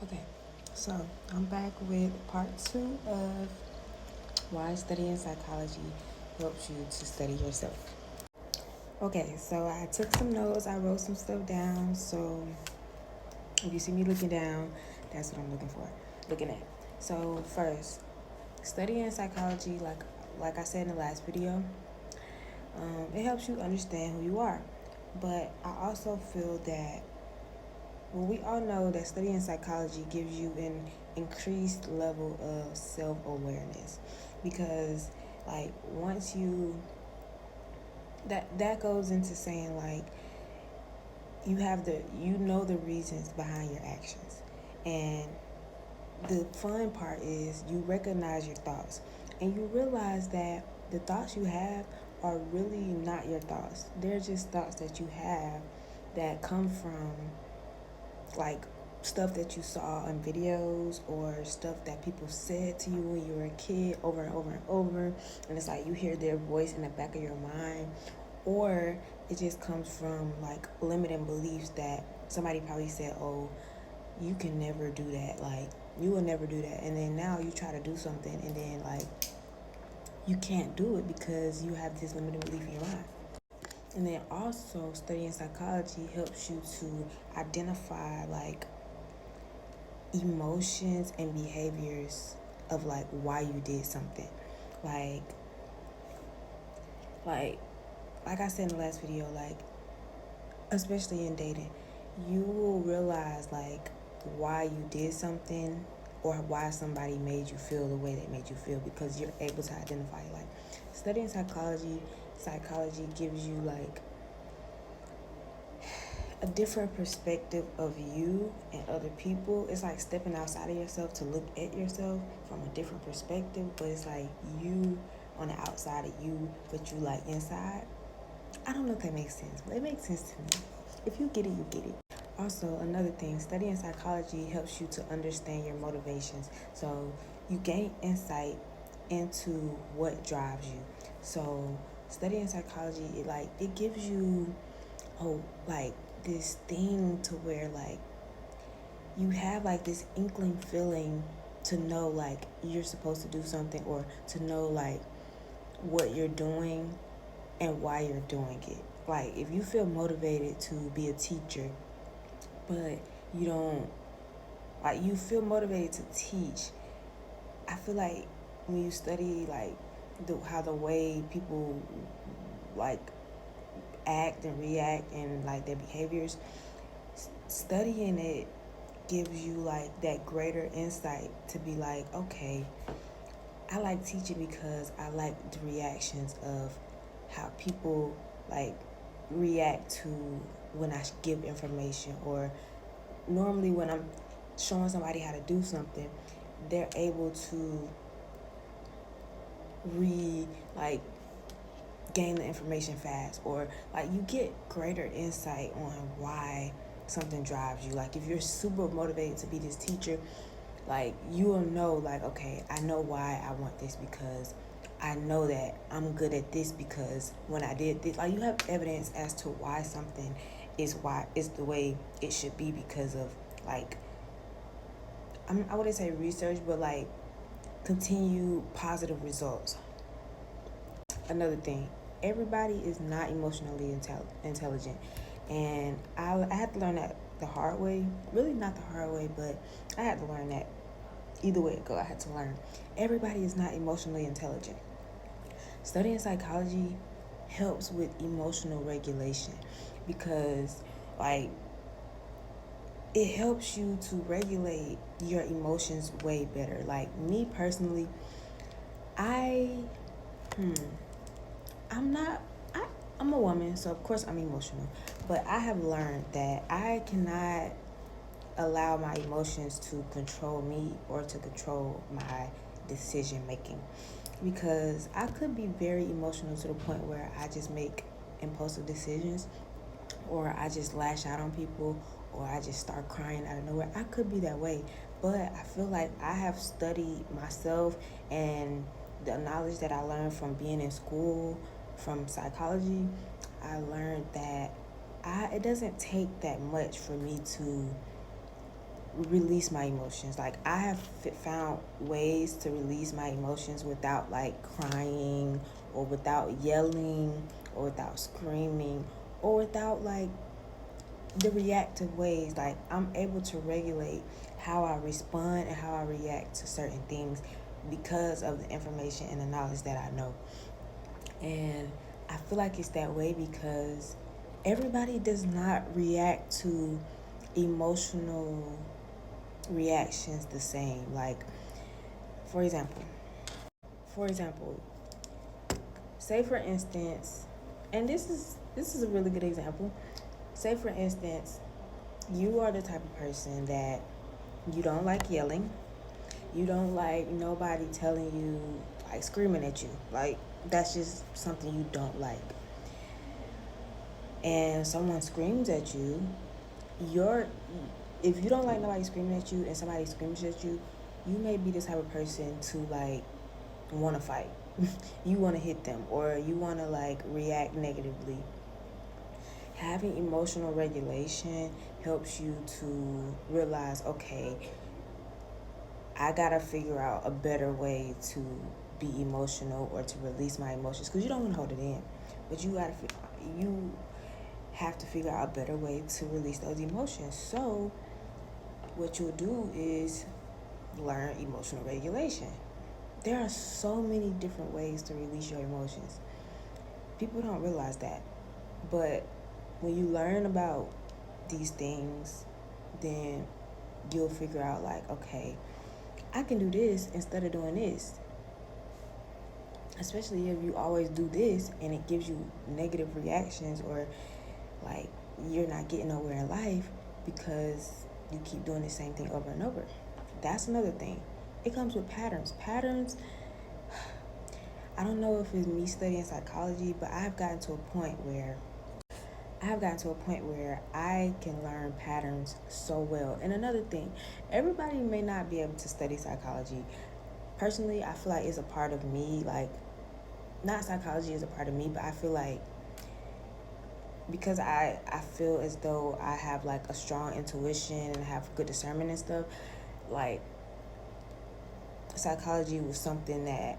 Okay, so I'm back with part two of why studying psychology helps you to study yourself. Okay, so I took some notes, I wrote some stuff down. So if you see me looking down, that's what I'm looking at. So first, studying psychology, like I said in the last video, it helps you understand who you are. But I also feel that we all know that studying psychology gives you an increased level of self-awareness because like once you that goes into saying like you know the reasons behind your actions, and the fun part is you recognize your thoughts and you realize that the thoughts you have are really not your thoughts. They're just thoughts that you have that come from like stuff that you saw on videos or stuff that people said to you when you were a kid over and over and over, and it's like you hear their voice in the back of your mind, or it just comes from like limiting beliefs that somebody probably said, oh, you can never do that, like you will never do that, and then now you try to do something and then like you can't do it because you have this limiting belief in your mind. And then also studying psychology helps you to identify like emotions and behaviors of like why you did something. Like like like I said in the last video, like especially in dating, you will realize like why you did something or why somebody made you feel the way they made you feel because you're able to identify like studying psychology gives you like a different perspective of you and other people. It's like stepping outside of yourself to look at yourself from a different perspective, but it's like you on the outside of you, but you like inside. I don't know if that makes sense, but it makes sense to me. If you get it, you get it. Also, another thing, studying psychology helps you to understand your motivations. So you gain insight into what drives you. So studying psychology, it gives you like this thing to where like you have like this inkling feeling to know like you're supposed to do something, or to know like what you're doing and why you're doing it. Like if you feel motivated to be a teacher, but you don't like you feel motivated to teach, I feel like when you study like how the way people like act and react and like their behaviors, studying it gives you like that greater insight to be like, okay, I like teaching because I like the reactions of how people like react to when I give information, or normally when I'm showing somebody how to do something, they're able to re like gain the information fast, or like you get greater insight on why something drives you. Like if you're super motivated to be this teacher, like you will know like, okay, I know why I want this because I know that I'm good at this because when I did this, like you have evidence as to why something is the way it should be because of like I wouldn't say research, but like continue positive results. Another thing, everybody is not emotionally intelligent, and I had to learn that the hard way. Really not the hard way, but I had to learn that either way it go. I had to learn everybody is not emotionally intelligent. Studying psychology helps with emotional regulation because like it helps you to regulate your emotions way better. Like me personally, I hmm I'm not. I'm a woman, so of course I'm emotional. But I have learned that I cannot allow my emotions to control me or to control my decision making, because I could be very emotional to the point where I just make impulsive decisions, or I just lash out on people, or I just start crying out of nowhere. I could be that way, but I feel like I have studied myself, and the knowledge that I learned from being in school from psychology, I learned that it doesn't take that much for me to release my emotions. Like, I have found ways to release my emotions without like crying or without yelling or without screaming or without like the reactive ways. Like, I'm able to regulate how I respond and how I react to certain things because of the information and the knowledge that I know. And I feel like it's that way because everybody does not react to emotional reactions the same. Like, for example, say for instance, and this is a really good example. Say for instance, you are the type of person that you don't like yelling. You don't like nobody telling you, like, screaming at you. Like, that's just something you don't like. And someone screams at you, if you don't like nobody screaming at you and somebody screams at you, you may be the type of person to like want to fight. You want to hit them, or you want to like react negatively. Having emotional regulation helps you to realize, okay, I gotta figure out a better way to be emotional or to release my emotions, because you don't want to hold it in, but you have to figure out a better way to release those emotions. So what you'll do is learn emotional regulation. There are so many different ways to release your emotions. People don't realize that. But when you learn about these things, then you'll figure out like, okay, I can do this instead of doing this. Especially if you always do this and it gives you negative reactions, or like you're not getting nowhere in life because you keep doing the same thing over and over. That's another thing. It comes with patterns. I don't know if it's me studying psychology, but I've gotten to a point where I can learn patterns so well. And another thing, everybody may not be able to study psychology. Personally, I feel like it's a part of me. Like, not psychology is a part of me, but I feel like because I feel as though I have like a strong intuition and have good discernment and stuff, like psychology was something that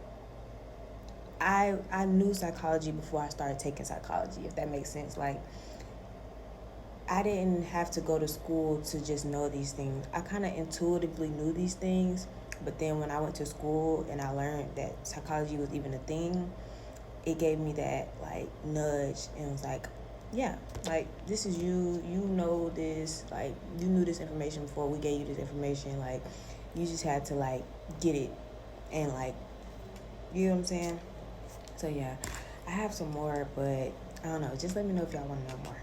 I knew psychology before I started taking psychology, if that makes sense. Like, I didn't have to go to school to just know these things. I kind of intuitively knew these things, but then when I went to school and I learned that psychology was even a thing, it gave me that like nudge and was like, yeah, like this is you know this, like you knew this information before we gave you this information, like you just had to like get it and like, you know what I'm saying? So yeah, I have some more, but I don't know, just let me know if y'all want to know more.